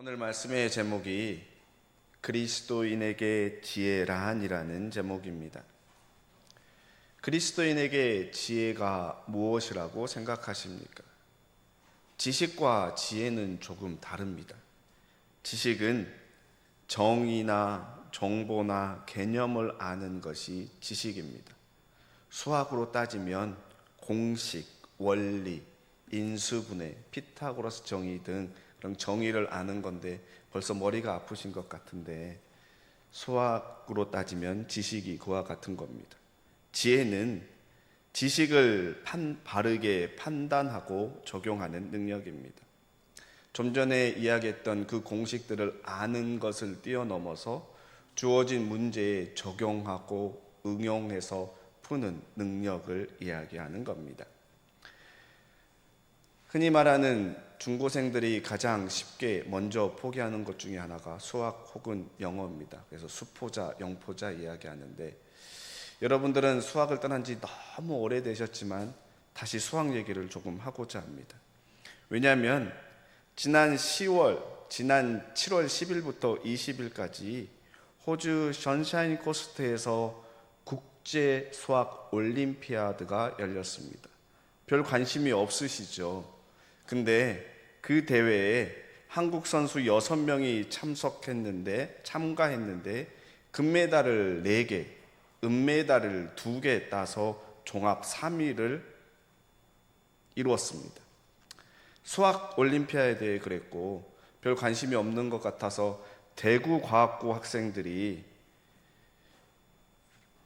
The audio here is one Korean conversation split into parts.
오늘 말씀의 제목이 그리스도인에게 지혜란이라는 제목입니다. 그리스도인에게 지혜가 무엇이라고 생각하십니까? 지식과 지혜는 조금 다릅니다. 지식은 정의나 정보나 개념을 아는 것이 지식입니다. 수학으로 따지면 공식, 원리, 인수분해, 피타고라스 정의 등 그런 정의를 아는 건데 벌써 머리가 아프신 것 같은데, 수학으로 따지면 지식이 그와 같은 겁니다. 지혜는 지식을 바르게 판단하고 적용하는 능력입니다. 좀 전에 이야기했던 그 공식들을 아는 것을 뛰어넘어서 주어진 문제에 적용하고 응용해서 푸는 능력을 이야기하는 겁니다. 흔히 말하는 중고생들이 가장 쉽게 먼저 포기하는 것 중에 하나가 수학 혹은 영어입니다. 그래서 수포자, 영포자 이야기하는데, 여러분들은 수학을 떠난 지 너무 오래되셨지만 다시 수학 얘기를 조금 하고자 합니다. 왜냐하면 지난 7월 10일부터 20일까지 호주 션샤인 코스트에서 국제 수학 올림피아드가 열렸습니다. 별 관심이 없으시죠? 근데 그 대회에 한국 선수 6명이 참가했는데 금메달을 4개, 은메달을 2개 따서 종합 3위를 이루었습니다. 수학 올림피아드에 그랬고 별 관심이 없는 것 같아서 대구과학고 학생들이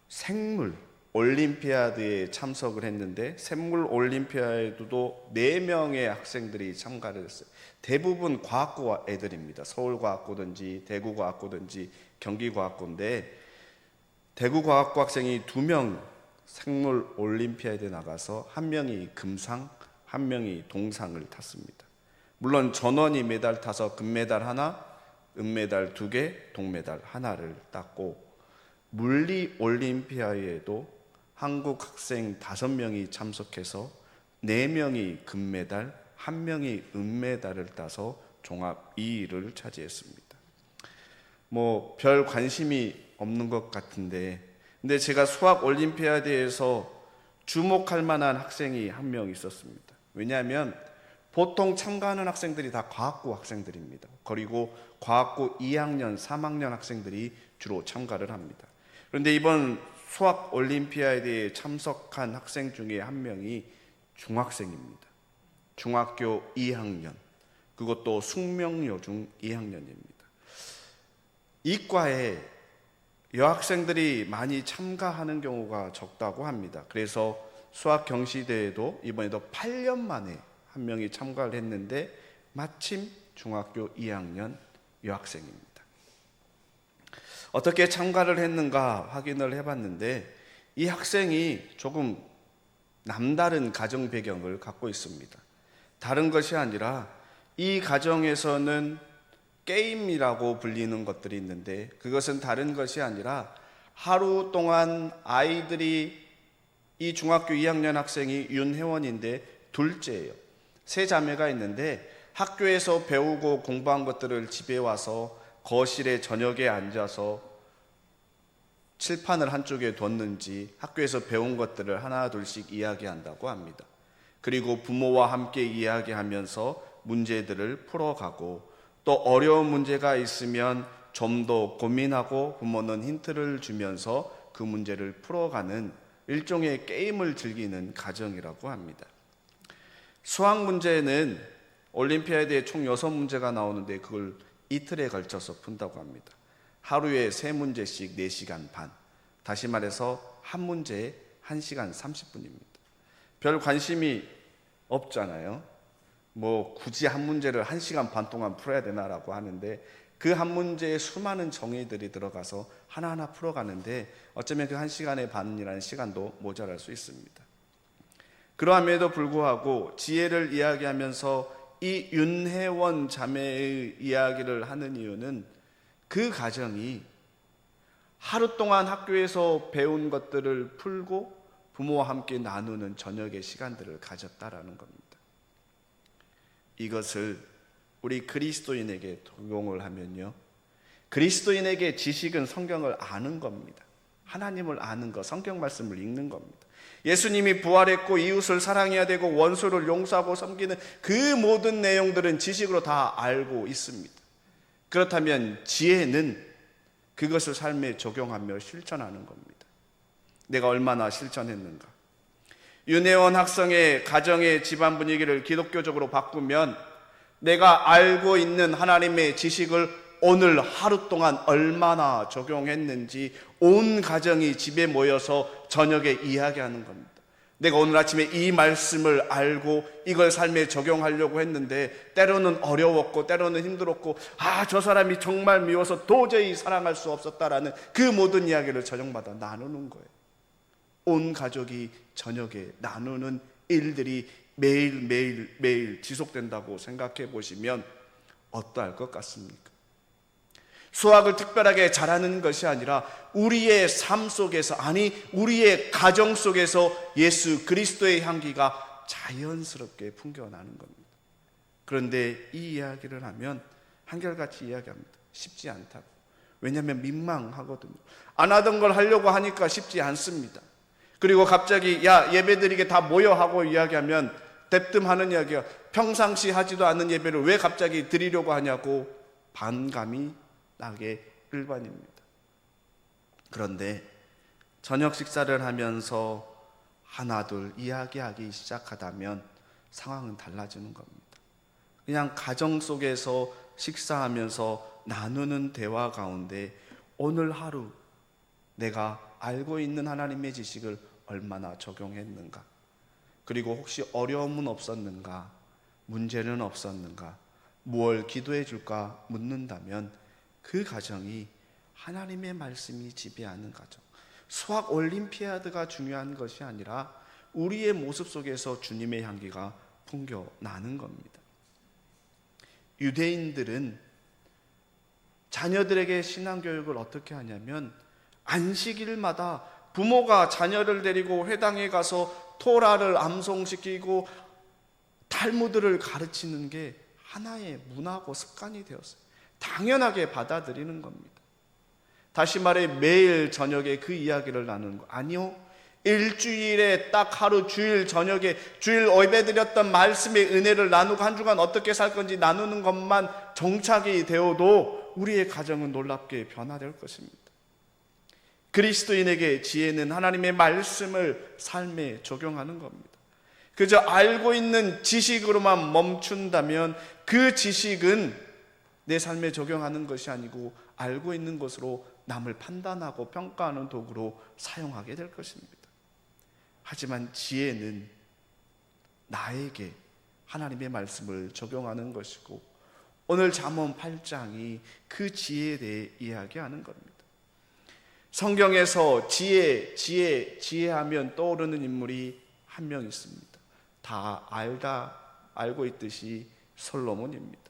생물 올림피아드에 참석을 했는데, 생물 올림피아드도 4명의 학생들이 참가를 했어요. 대부분 과학고 애들입니다. 서울과학고든지 대구과학고든지 경기과학고인데, 대구과학고 학생이 2명 생물 올림피아드에 나가서 1명이 금상, 1명이 동상을 탔습니다. 물론 전원이 메달 타서 금메달 하나, 은메달 2개, 동메달 하나를 땄고, 물리 올림피아드에도 한국 학생 5명이 참석해서 4명이 금메달, 1명이 은메달을 따서 종합 2위를 차지했습니다. 별 관심이 없는 것 같은데, 근데 제가 수학 올림피아드에서 주목할 만한 학생이 1명 있었습니다. 왜냐하면 보통 참가하는 학생들이 다 과학고 학생들입니다. 그리고 과학고 2학년, 3학년 학생들이 주로 참가를 합니다. 그런데 이번 수학 올림피아드에 참석한 학생 중에 1명이 중학생입니다. 중학교 2학년, 그것도 숙명여중 2학년입니다. 이과에 여학생들이 많이 참가하는 경우가 적다고 합니다. 그래서 수학 경시대회도 이번에도 8년 만에 1명이 참가를 했는데 마침 중학교 2학년 여학생입니다. 어떻게 참가를 했는가 확인을 해봤는데, 이 학생이 조금 남다른 가정 배경을 갖고 있습니다. 다른 것이 아니라 이 가정에서는 게임이라고 불리는 것들이 있는데, 그것은 다른 것이 아니라 하루 동안 아이들이, 이 중학교 2학년 학생이 윤혜원인데 둘째예요. 3자매가 있는데 학교에서 배우고 공부한 것들을 집에 와서 거실에 저녁에 앉아서 칠판을 한쪽에 뒀는지 학교에서 배운 것들을 하나 둘씩 이야기한다고 합니다. 그리고 부모와 함께 이야기하면서 문제들을 풀어가고, 또 어려운 문제가 있으면 좀 더 고민하고 부모는 힌트를 주면서 그 문제를 풀어가는 일종의 게임을 즐기는 가정이라고 합니다. 수학 문제는 올림피아드에 총 6문제가 나오는데 그걸 이틀에 걸쳐서 푼다고 합니다. 하루에 3문제씩 4시간 반, 다시 말해서 한 문제에 1시간 30분입니다. 별 관심이 없잖아요. 굳이 한 문제를 1시간 반 동안 풀어야 되나라고 하는데, 그 한 문제에 수많은 정의들이 들어가서 하나하나 풀어가는데 어쩌면 그 1시간의 반이라는 시간도 모자랄 수 있습니다. 그러함에도 불구하고 지혜를 이야기하면서 이 윤혜원 자매의 이야기를 하는 이유는, 그 가정이 하루 동안 학교에서 배운 것들을 풀고 부모와 함께 나누는 저녁의 시간들을 가졌다라는 겁니다. 이것을 우리 그리스도인에게 적용을 하면요, 그리스도인에게 지식은 성경을 아는 겁니다. 하나님을 아는 것, 성경 말씀을 읽는 겁니다. 예수님이 부활했고 이웃을 사랑해야 되고 원수를 용서하고 섬기는 그 모든 내용들은 지식으로 다 알고 있습니다. 그렇다면 지혜는 그것을 삶에 적용하며 실천하는 겁니다. 내가 얼마나 실천했는가? 윤혜원 학생의 가정의 집안 분위기를 기독교적으로 바꾸면 내가 알고 있는 하나님의 지식을 오늘 하루 동안 얼마나 적용했는지 온 가정이 집에 모여서 저녁에 이야기하는 겁니다. 내가 오늘 아침에 이 말씀을 알고 이걸 삶에 적용하려고 했는데 때로는 어려웠고 때로는 힘들었고 저 사람이 정말 미워서 도저히 사랑할 수 없었다라는 그 모든 이야기를 저녁마다 나누는 거예요. 온 가족이 저녁에 나누는 일들이 매일 지속된다고 생각해 보시면 어떠할 것 같습니까? 수학을 특별하게 잘하는 것이 아니라 우리의 삶 속에서, 우리의 가정 속에서 예수 그리스도의 향기가 자연스럽게 풍겨나는 겁니다. 그런데 이 이야기를 하면 한결같이 이야기합니다. 쉽지 않다고. 왜냐하면 민망하거든요. 안 하던 걸 하려고 하니까 쉽지 않습니다. 그리고 갑자기 예배드리게 다 모여 하고 이야기하면 대뜸하는 이야기가 평상시 하지도 않는 예배를 왜 갑자기 드리려고 하냐고 반감이 나게 일반입니다. 그런데 저녁 식사를 하면서 하나둘 이야기하기 시작하다면 상황은 달라지는 겁니다. 그냥 가정 속에서 식사하면서 나누는 대화 가운데 오늘 하루 내가 알고 있는 하나님의 지식을 얼마나 적용했는가, 그리고 혹시 어려움은 없었는가, 문제는 없었는가, 무엇을 기도해 줄까 묻는다면 그 가정이 하나님의 말씀이 지배하는 가정, 수학 올림피아드가 중요한 것이 아니라 우리의 모습 속에서 주님의 향기가 풍겨나는 겁니다. 유대인들은 자녀들에게 신앙교육을 어떻게 하냐면 안식일마다 부모가 자녀를 데리고 회당에 가서 토라를 암송시키고 탈무드를 가르치는 게 하나의 문화고 습관이 되었어요. 당연하게 받아들이는 겁니다. 다시 말해 매일 저녁에 그 이야기를 나누는 거 아니요. 일주일에 딱 하루 주일 저녁에 주일 예배드렸던 말씀의 은혜를 나누고 한 주간 어떻게 살 건지 나누는 것만 정착이 되어도 우리의 가정은 놀랍게 변화될 것입니다. 그리스도인에게 지혜는 하나님의 말씀을 삶에 적용하는 겁니다. 그저 알고 있는 지식으로만 멈춘다면 그 지식은 내 삶에 적용하는 것이 아니고 알고 있는 것으로 남을 판단하고 평가하는 도구로 사용하게 될 것입니다. 하지만 지혜는 나에게 하나님의 말씀을 적용하는 것이고 오늘 잠언 8장이 그 지혜에 대해 이야기하는 겁니다. 성경에서 지혜하면 떠오르는 인물이 한 명 있습니다. 다 알고 있듯이 솔로몬입니다.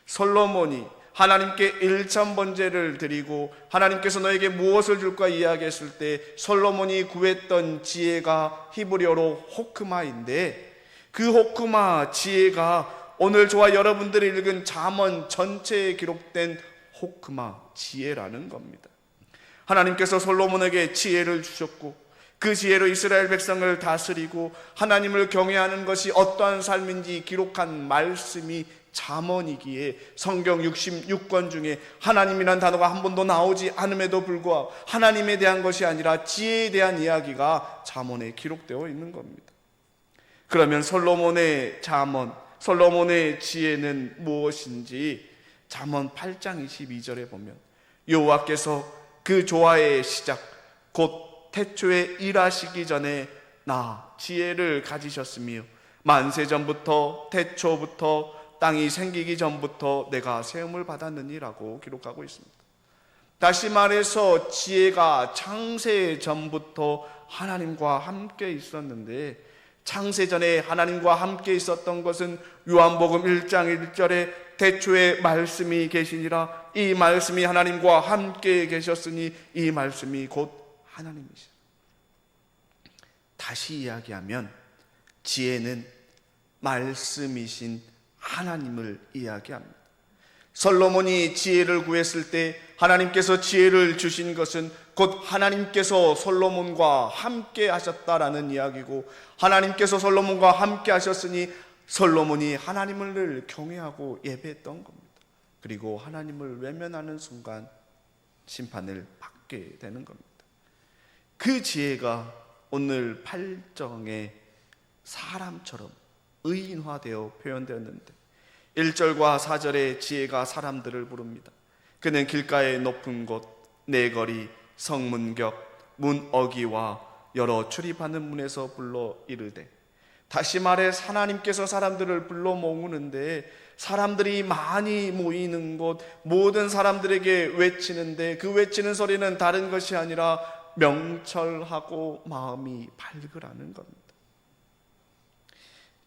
솔로몬이 하나님께 일천번제를 드리고 하나님께서 너에게 무엇을 줄까 이야기했을 때 솔로몬이 구했던 지혜가 히브리어로 호크마인데 그 호크마 지혜가 오늘 저와 여러분들이 읽은 잠언 전체에 기록된 호크마 지혜라는 겁니다. 하나님께서 솔로몬에게 지혜를 주셨고 그 지혜로 이스라엘 백성을 다스리고 하나님을 경외하는 것이 어떠한 삶인지 기록한 말씀이 잠언이기에 성경 66권 중에 하나님이란 단어가 한 번도 나오지 않음에도 불구하고 하나님에 대한 것이 아니라 지혜에 대한 이야기가 잠언에 기록되어 있는 겁니다. 그러면 솔로몬의 잠언, 솔로몬의 지혜는 무엇인지 잠언 8장 22절에 보면 여호와께서 그 조화의 시작 곧 태초에 일하시기 전에 나 지혜를 가지셨으며 만세전부터 태초부터 땅이 생기기 전부터 내가 세움을 받았느니라고 기록하고 있습니다. 다시 말해서 지혜가 창세 전부터 하나님과 함께 있었는데 창세전에 하나님과 함께 있었던 것은 요한복음 1장 1절에 태초에 말씀이 계시니라 이 말씀이 하나님과 함께 계셨으니 이 말씀이 곧 하나님이시라. 다시 이야기하면 지혜는 말씀이신 하나님을 이야기합니다. 솔로몬이 지혜를 구했을 때 하나님께서 지혜를 주신 것은 곧 하나님께서 솔로몬과 함께 하셨다라는 이야기고, 하나님께서 솔로몬과 함께 하셨으니 솔로몬이 하나님을 경외하고 예배했던 겁니다. 그리고 하나님을 외면하는 순간 심판을 받게 되는 겁니다. 그 지혜가 오늘 8장에 사람처럼 의인화되어 표현되었는데 1절과 4절에 지혜가 사람들을 부릅니다. 그는 길가의 높은 곳, 내거리, 성문격, 문어기와 여러 출입하는 문에서 불러 이르되, 다시 말해 하나님께서 사람들을 불러 모으는데 사람들이 많이 모이는 곳, 모든 사람들에게 외치는데 그 외치는 소리는 다른 것이 아니라 명철하고 마음이 밝으라는 겁니다.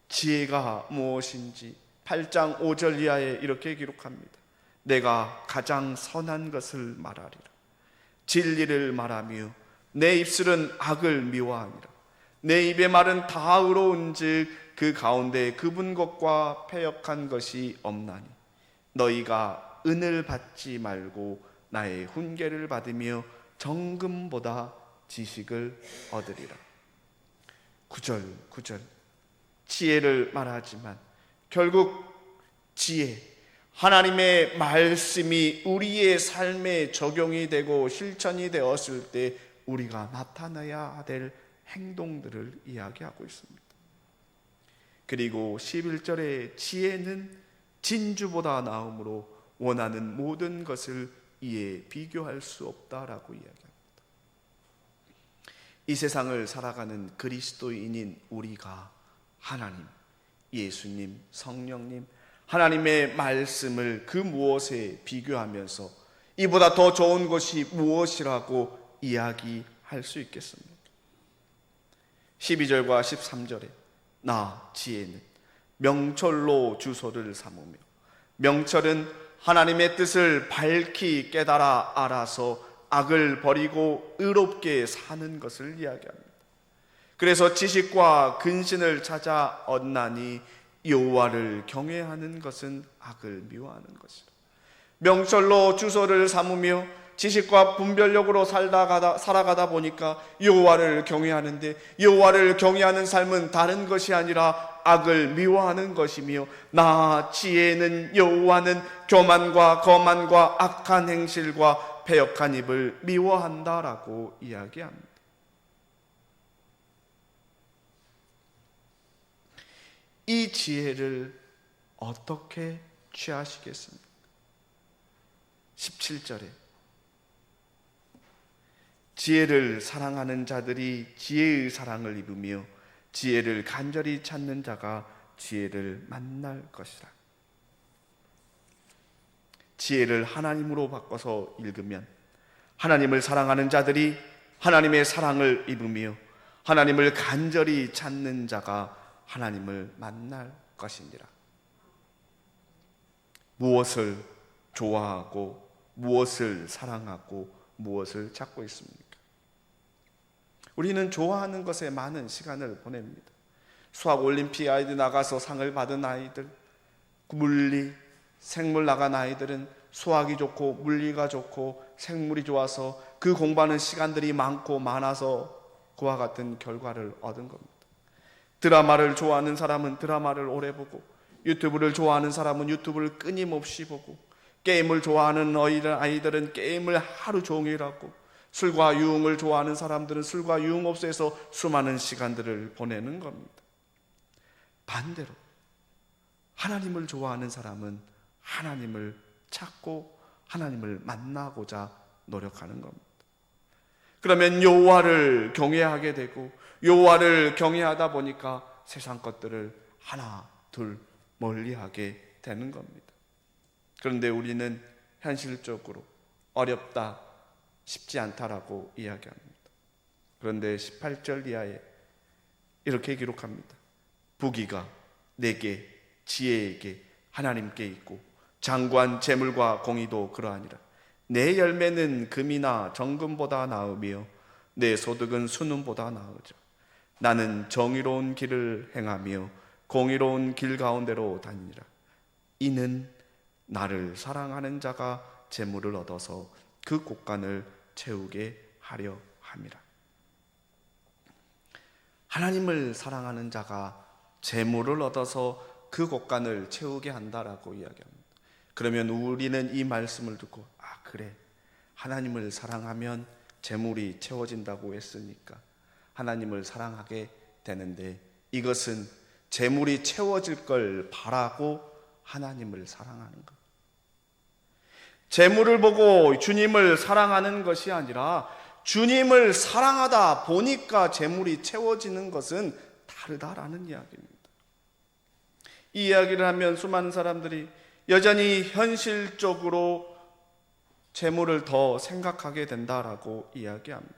지혜가 무엇인지 8장 5절 이하에 이렇게 기록합니다. 내가 가장 선한 것을 말하리라. 진리를 말하며 내 입술은 악을 미워하니라. 내 입의 말은 다 의로운즉 그 가운데 굽은 것과 패역한 것이 없나니 너희가 은을 받지 말고 나의 훈계를 받으며 정금보다 지식을 얻으리라. 9절 지혜를 말하지만 결국 지혜, 하나님의 말씀이 우리의 삶에 적용이 되고 실천이 되었을 때 우리가 나타내야 될 행동들을 이야기하고 있습니다. 그리고 11절에 지혜는 진주보다 나음으로 원하는 모든 것을 이에 비교할 수 없다라고 이야기합니다. 이 세상을 살아가는 그리스도인인 우리가 하나님, 예수님, 성령님, 하나님의 말씀을 그 무엇에 비교하면서 이보다 더 좋은 것이 무엇이라고 이야기할 수 있겠습니까? 12절과 13절에 나 지혜는 명철로 주소를 삼으며, 명철은 하나님의 뜻을 밝히 깨달아 알아서 악을 버리고 의롭게 사는 것을 이야기합니다. 그래서 지식과 근신을 찾아 얻나니 여호와를 경외하는 것은 악을 미워하는 것이라. 명철로 주소를 삼으며 지식과 분별력으로 살아가다 보니까 여호와를 경외하는데, 여호와를 경외하는 삶은 다른 것이 아니라 악을 미워하는 것이며, 나 지혜는 여호와는 교만과 거만과 악한 행실과 패역한 입을 미워한다라고 이야기합니다. 이 지혜를 어떻게 취하시겠습니까? 17절에 지혜를 사랑하는 자들이 지혜의 사랑을 입으며 지혜를 간절히 찾는 자가 지혜를 만날 것이라. 지혜를 하나님으로 바꿔서 읽으면 하나님을 사랑하는 자들이 하나님의 사랑을 입으며 하나님을 간절히 찾는 자가 하나님을 만날 것이니라. 무엇을 좋아하고 무엇을 사랑하고 무엇을 찾고 있습니까? 우리는 좋아하는 것에 많은 시간을 보냅니다. 수학올림피아드 나가서 상을 받은 아이들, 물리, 생물 나간 아이들은 수학이 좋고 물리가 좋고 생물이 좋아서 그 공부하는 시간들이 많아서 그와 같은 결과를 얻은 겁니다. 드라마를 좋아하는 사람은 드라마를 오래 보고, 유튜브를 좋아하는 사람은 유튜브를 끊임없이 보고, 게임을 좋아하는 아이들은 게임을 하루 종일 하고, 술과 유흥을 좋아하는 사람들은 술과 유흥업소에서 수많은 시간들을 보내는 겁니다. 반대로 하나님을 좋아하는 사람은 하나님을 찾고 하나님을 만나고자 노력하는 겁니다. 그러면 여호와를 경외하게 되고, 여호와를 경외하다 보니까 세상 것들을 하나 둘 멀리하게 되는 겁니다. 그런데 우리는 현실적으로 어렵다, 쉽지 않다라고 이야기합니다. 그런데 18절 이하에 이렇게 기록합니다. 부귀가 내게, 지혜에게, 하나님께 있고 장관, 재물과 공의도 그러하니라. 내 열매는 금이나 정금보다 나으며 내 소득은 순음보다 나으죠. 나는 정의로운 길을 행하며 공의로운 길 가운데로 다니니라. 이는 나를 사랑하는 자가 재물을 얻어서 그 곳간을 채우게 하려 함이라. 하나님을 사랑하는 자가 재물을 얻어서 그 곳간을 채우게 한다라고 이야기합니다. 그러면 우리는 이 말씀을 듣고 그래, 하나님을 사랑하면 재물이 채워진다고 했으니까 하나님을 사랑하게 되는데, 이것은 재물이 채워질 걸 바라고 하나님을 사랑하는 것, 재물을 보고 주님을 사랑하는 것이 아니라 주님을 사랑하다 보니까 재물이 채워지는 것은 다르다라는 이야기입니다. 이 이야기를 하면 수많은 사람들이 여전히 현실적으로 재물을 더 생각하게 된다라고 이야기합니다.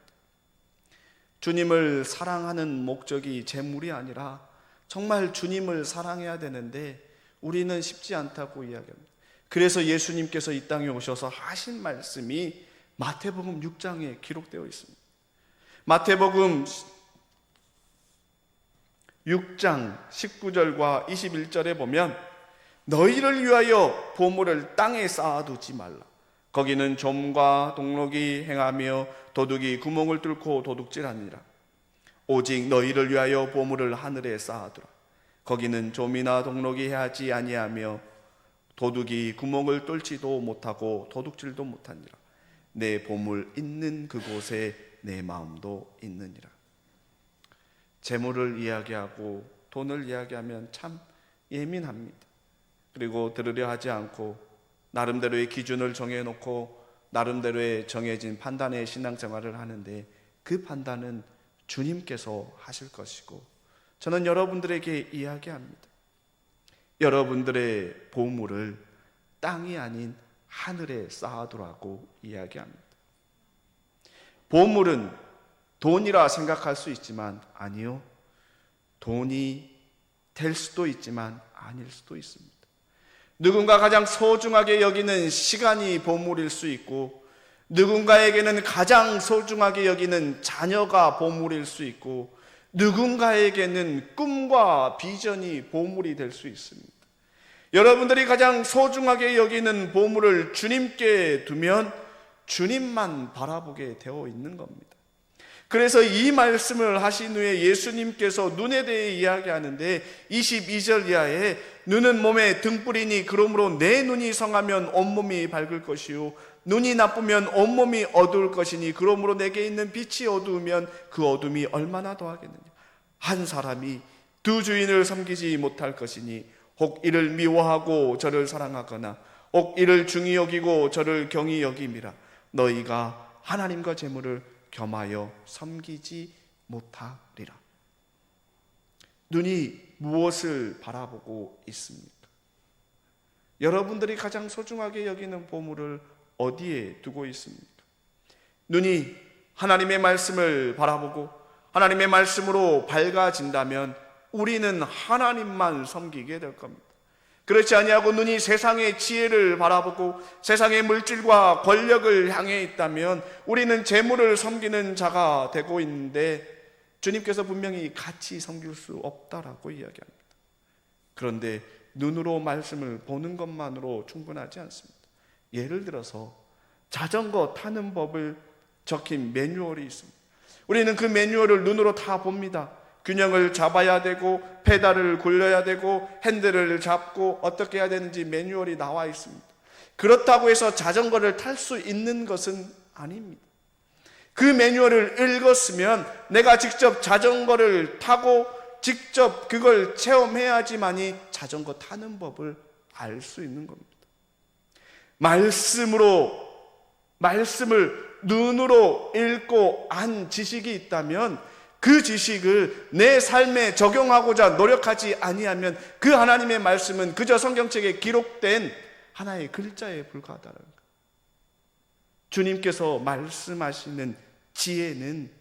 주님을 사랑하는 목적이 재물이 아니라 정말 주님을 사랑해야 되는데 우리는 쉽지 않다고 이야기합니다. 그래서 예수님께서 이 땅에 오셔서 하신 말씀이 마태복음 6장에 기록되어 있습니다. 마태복음 6장 19절과 21절에 보면 너희를 위하여 보물을 땅에 쌓아두지 말라. 거기는 좀과 동록이 행하며 도둑이 구멍을 뚫고 도둑질하니라. 오직 너희를 위하여 보물을 하늘에 쌓아두라. 거기는 좀이나 동록이 해하지 아니하며 도둑이 구멍을 뚫지도 못하고 도둑질도 못하니라. 내 보물 있는 그곳에 내 마음도 있느니라. 재물을 이야기하고 돈을 이야기하면 참 예민합니다. 그리고 들으려 하지 않고 나름대로의 기준을 정해놓고 나름대로의 정해진 판단의 신앙생활을 하는데, 그 판단은 주님께서 하실 것이고, 저는 여러분들에게 이야기합니다. 여러분들의 보물을 땅이 아닌 하늘에 쌓아두라고 이야기합니다. 보물은 돈이라 생각할 수 있지만 아니요, 돈이 될 수도 있지만 아닐 수도 있습니다. 누군가 가장 소중하게 여기는 시간이 보물일 수 있고, 누군가에게는 가장 소중하게 여기는 자녀가 보물일 수 있고, 누군가에게는 꿈과 비전이 보물이 될 수 있습니다. 여러분들이 가장 소중하게 여기는 보물을 주님께 두면 주님만 바라보게 되어 있는 겁니다. 그래서 이 말씀을 하신 후에 예수님께서 눈에 대해 이야기하는데 22절 이하에 눈은 몸에 등불이니 그러므로 내 눈이 성하면 온몸이 밝을 것이요 눈이 나쁘면 온몸이 어두울 것이니 그러므로 내게 있는 빛이 어두우면 그 어둠이 얼마나 더하겠느냐. 한 사람이 두 주인을 섬기지 못할 것이니 혹 이를 미워하고 저를 사랑하거나 혹 이를 중히 여기고 저를 경히 여김이라. 너희가 하나님과 재물을 겸하여 섬기지 못하리라. 눈이 무엇을 바라보고 있습니까? 여러분들이 가장 소중하게 여기는 보물을 어디에 두고 있습니까? 눈이 하나님의 말씀을 바라보고 하나님의 말씀으로 밝아진다면 우리는 하나님만 섬기게 될 겁니다. 그렇지 아니하고 눈이 세상의 지혜를 바라보고 세상의 물질과 권력을 향해 있다면 우리는 재물을 섬기는 자가 되고 있는데, 주님께서 분명히 같이 섬길 수 없다라고 이야기합니다. 그런데 눈으로 말씀을 보는 것만으로 충분하지 않습니다. 예를 들어서 자전거 타는 법을 적힌 매뉴얼이 있습니다. 우리는 그 매뉴얼을 눈으로 다 봅니다. 균형을 잡아야 되고 페달을 굴려야 되고 핸들을 잡고 어떻게 해야 되는지 매뉴얼이 나와 있습니다. 그렇다고 해서 자전거를 탈 수 있는 것은 아닙니다. 그 매뉴얼을 읽었으면 내가 직접 자전거를 타고 직접 그걸 체험해야지만이 자전거 타는 법을 알 수 있는 겁니다. 말씀을 눈으로 읽고 안 지식이 있다면 그 지식을 내 삶에 적용하고자 노력하지 아니하면 그 하나님의 말씀은 그저 성경책에 기록된 하나의 글자에 불과하다는 것. 주님께서 말씀하시는 지혜는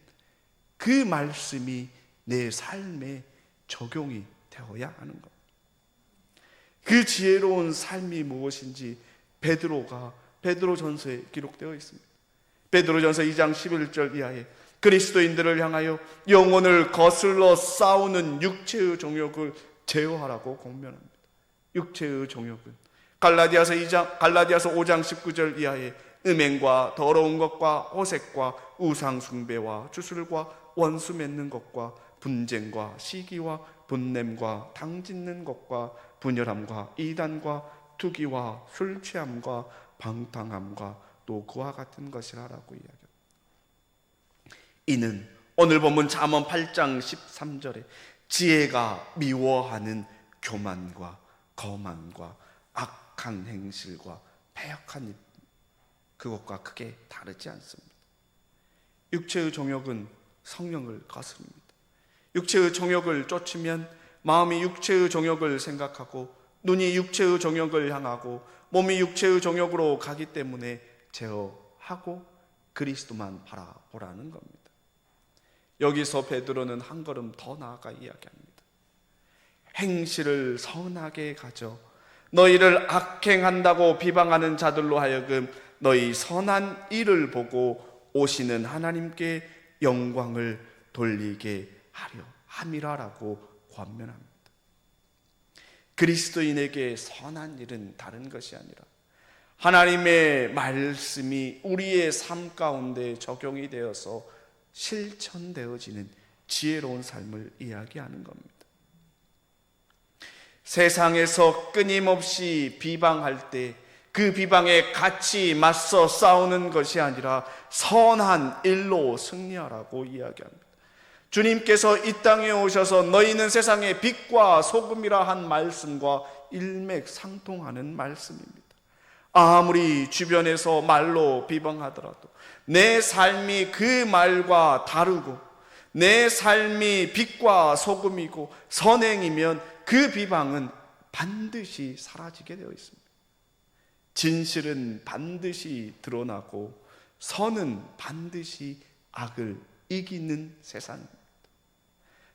그 말씀이 내 삶에 적용이 되어야 하는 것. 그 지혜로운 삶이 무엇인지 베드로전서에 기록되어 있습니다. 베드로전서 2장 11절 이하에 그리스도인들을 향하여 영혼을 거슬러 싸우는 육체의 정욕을 제어하라고 권면합니다. 육체의 정욕은 갈라디아서 5장 19절 이하에 음행과 더러운 것과 호색과 우상 숭배와 주술과 원수 맺는 것과 분쟁과 시기와 분냄과 당 짓는 것과 분열함과 이단과 투기와 술 취함과 방탕함과 또 그와 같은 것이라라고 이야기합니다. 이는 오늘 본문 잠언 8장 13절에 지혜가 미워하는 교만과 거만과 악한 행실과 패역한 일, 그것과 크게 다르지 않습니다. 육체의 정욕은 성령을 거스릅니다. 육체의 정욕을 쫓으면 마음이 육체의 정욕을 생각하고 눈이 육체의 정욕을 향하고 몸이 육체의 정욕으로 가기 때문에 제어하고 그리스도만 바라보라는 겁니다. 여기서 베드로는 한 걸음 더 나아가 이야기합니다. 행실을 선하게 가져 너희를 악행한다고 비방하는 자들로 하여금 너희 선한 일을 보고 오시는 하나님께 영광을 돌리게 하려 함이라라고 권면합니다. 그리스도인에게 선한 일은 다른 것이 아니라 하나님의 말씀이 우리의 삶 가운데 적용이 되어서 실천되어지는 지혜로운 삶을 이야기하는 겁니다. 세상에서 끊임없이 비방할 때 그 비방에 같이 맞서 싸우는 것이 아니라 선한 일로 승리하라고 이야기합니다. 주님께서 이 땅에 오셔서 너희는 세상의 빛과 소금이라 한 말씀과 일맥상통하는 말씀입니다. 아무리 주변에서 말로 비방하더라도 내 삶이 그 말과 다르고 내 삶이 빛과 소금이고 선행이면 그 비방은 반드시 사라지게 되어 있습니다. 진실은 반드시 드러나고 선은 반드시 악을 이기는 세상입니다.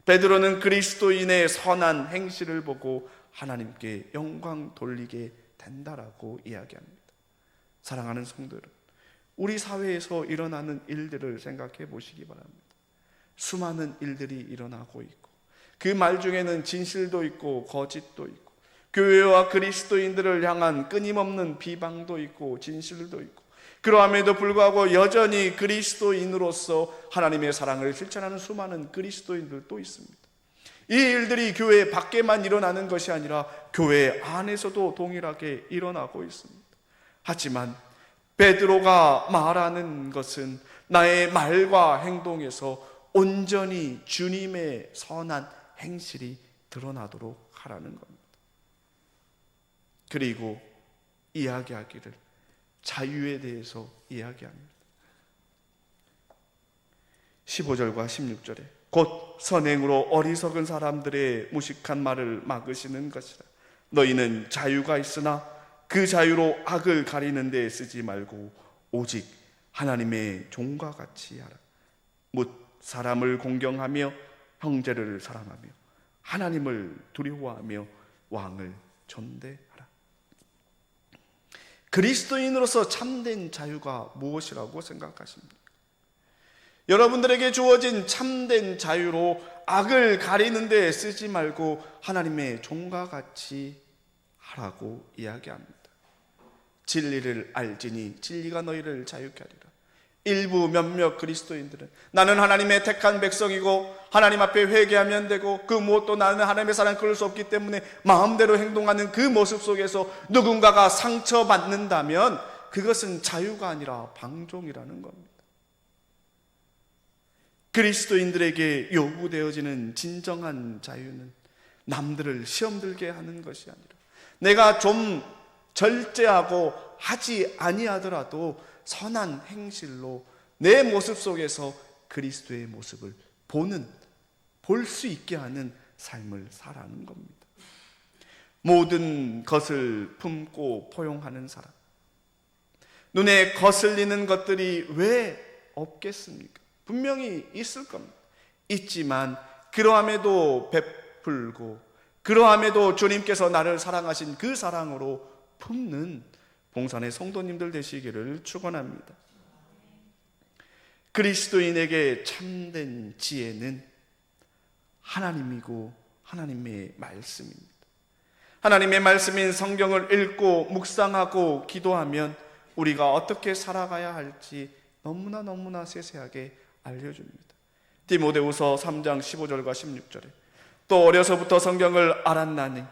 베드로는 그리스도인의 선한 행실을 보고 하나님께 영광 돌리게 된다라고 이야기합니다. 사랑하는 성도 여러분, 우리 사회에서 일어나는 일들을 생각해 보시기 바랍니다. 수많은 일들이 일어나고 있고 그 말 중에는 진실도 있고 거짓도 있고 교회와 그리스도인들을 향한 끊임없는 비방도 있고 진실도 있고 그러함에도 불구하고 여전히 그리스도인으로서 하나님의 사랑을 실천하는 수많은 그리스도인들도 있습니다. 이 일들이 교회 밖에만 일어나는 것이 아니라 교회 안에서도 동일하게 일어나고 있습니다. 하지만 베드로가 말하는 것은 나의 말과 행동에서 온전히 주님의 선한 행실이 드러나도록 하라는 겁니다. 그리고 이야기하기를 자유에 대해서 이야기합니다. 15절과 16절에 곧 선행으로 어리석은 사람들의 무식한 말을 막으시는 것이라. 너희는 자유가 있으나 그 자유로 악을 가리는 데 쓰지 말고 오직 하나님의 종과 같이 하라. 묻 사람을 공경하며 형제를 사랑하며 하나님을 두려워하며 왕을 존대하라. 그리스도인으로서 참된 자유가 무엇이라고 생각하십니까? 여러분들에게 주어진 참된 자유로 악을 가리는 데 쓰지 말고 하나님의 종과 같이 하라고 이야기합니다. 진리를 알지니 진리가 너희를 자유케 하리라. 일부 몇몇 그리스도인들은 나는 하나님의 택한 백성이고 하나님 앞에 회개하면 되고 그 무엇도 나는 하나님의 사랑을 끊을 수 없기 때문에 마음대로 행동하는 그 모습 속에서 누군가가 상처받는다면 그것은 자유가 아니라 방종이라는 겁니다. 그리스도인들에게 요구되어지는 진정한 자유는 남들을 시험 들게 하는 것이 아니라 내가 좀 절제하고 하지 아니하더라도 선한 행실로 내 모습 속에서 그리스도의 모습을 볼 수 있게 하는 삶을 살아가는 겁니다. 모든 것을 품고 포용하는 사람, 눈에 거슬리는 것들이 왜 없겠습니까? 분명히 있을 겁니다. 있지만 그러함에도 베풀고 그러함에도 주님께서 나를 사랑하신 그 사랑으로 품는 봉산의 성도님들 되시기를 축원합니다. 그리스도인에게 참된 지혜는 하나님이고 하나님의 말씀입니다. 하나님의 말씀인 성경을 읽고 묵상하고 기도하면 우리가 어떻게 살아가야 할지 너무나 세세하게 알려줍니다. 디모데후서 3장 15절과 16절에 또 어려서부터 성경을 알았나니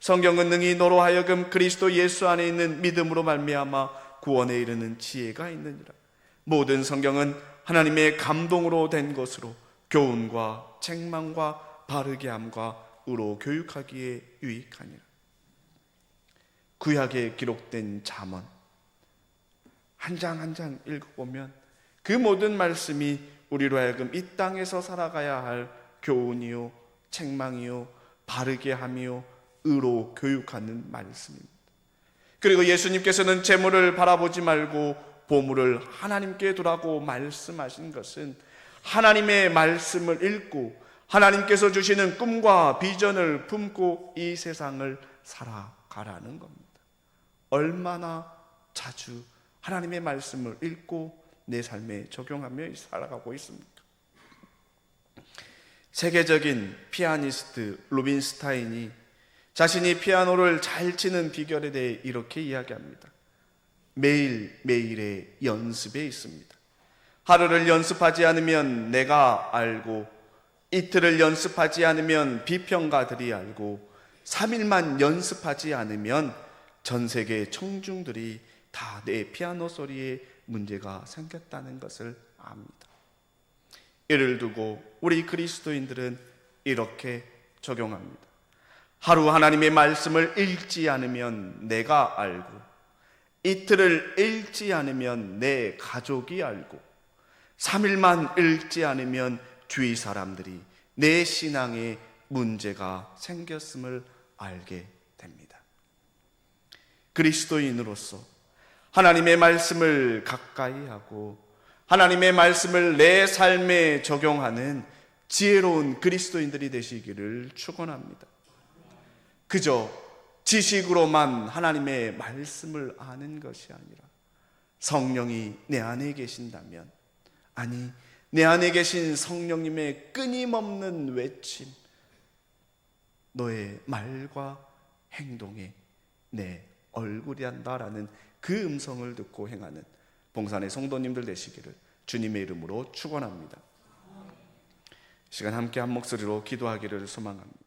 성경은 능히 너로 하여금 그리스도 예수 안에 있는 믿음으로 말미암아 구원에 이르는 지혜가 있느니라. 모든 성경은 하나님의 감동으로 된 것으로 교훈과 책망과 바르게 함과 의로 교육하기에 유익하니라. 구약에 기록된 잠언 한 장 한 장 읽어보면 그 모든 말씀이 우리로 하여금 이 땅에서 살아가야 할 교훈이요 책망이요 바르게 함이요 의로 교육하는 말씀입니다. 그리고 예수님께서는 재물을 바라보지 말고 보물을 하나님께 두라고 말씀하신 것은 하나님의 말씀을 읽고 하나님께서 주시는 꿈과 비전을 품고 이 세상을 살아가라는 겁니다. 얼마나 자주 하나님의 말씀을 읽고 내 삶에 적용하며 살아가고 있습니까? 세계적인 피아니스트 루빈스타인이 자신이 피아노를 잘 치는 비결에 대해 이렇게 이야기합니다. 매일매일의 연습에 있습니다. 하루를 연습하지 않으면 내가 알고, 이틀을 연습하지 않으면 비평가들이 알고, 3일만 연습하지 않으면 전 세계 청중들이 다 내 피아노 소리에 문제가 생겼다는 것을 압니다. 이를 두고 우리 그리스도인들은 이렇게 적용합니다. 하루 하나님의 말씀을 읽지 않으면 내가 알고, 이틀을 읽지 않으면 내 가족이 알고, 3일만 읽지 않으면 주위 사람들이 내 신앙에 문제가 생겼음을 알게 됩니다. 그리스도인으로서 하나님의 말씀을 가까이 하고 하나님의 말씀을 내 삶에 적용하는 지혜로운 그리스도인들이 되시기를 축원합니다. 그저 지식으로만 하나님의 말씀을 아는 것이 아니라 성령이 내 안에 계신다면, 아니 내 안에 계신 성령님의 끊임없는 외침, 너의 말과 행동에 내 얼굴이란다라는 그 음성을 듣고 행하는 봉산의 성도님들 되시기를 주님의 이름으로 축원합니다. 시간 함께 한 목소리로 기도하기를 소망합니다.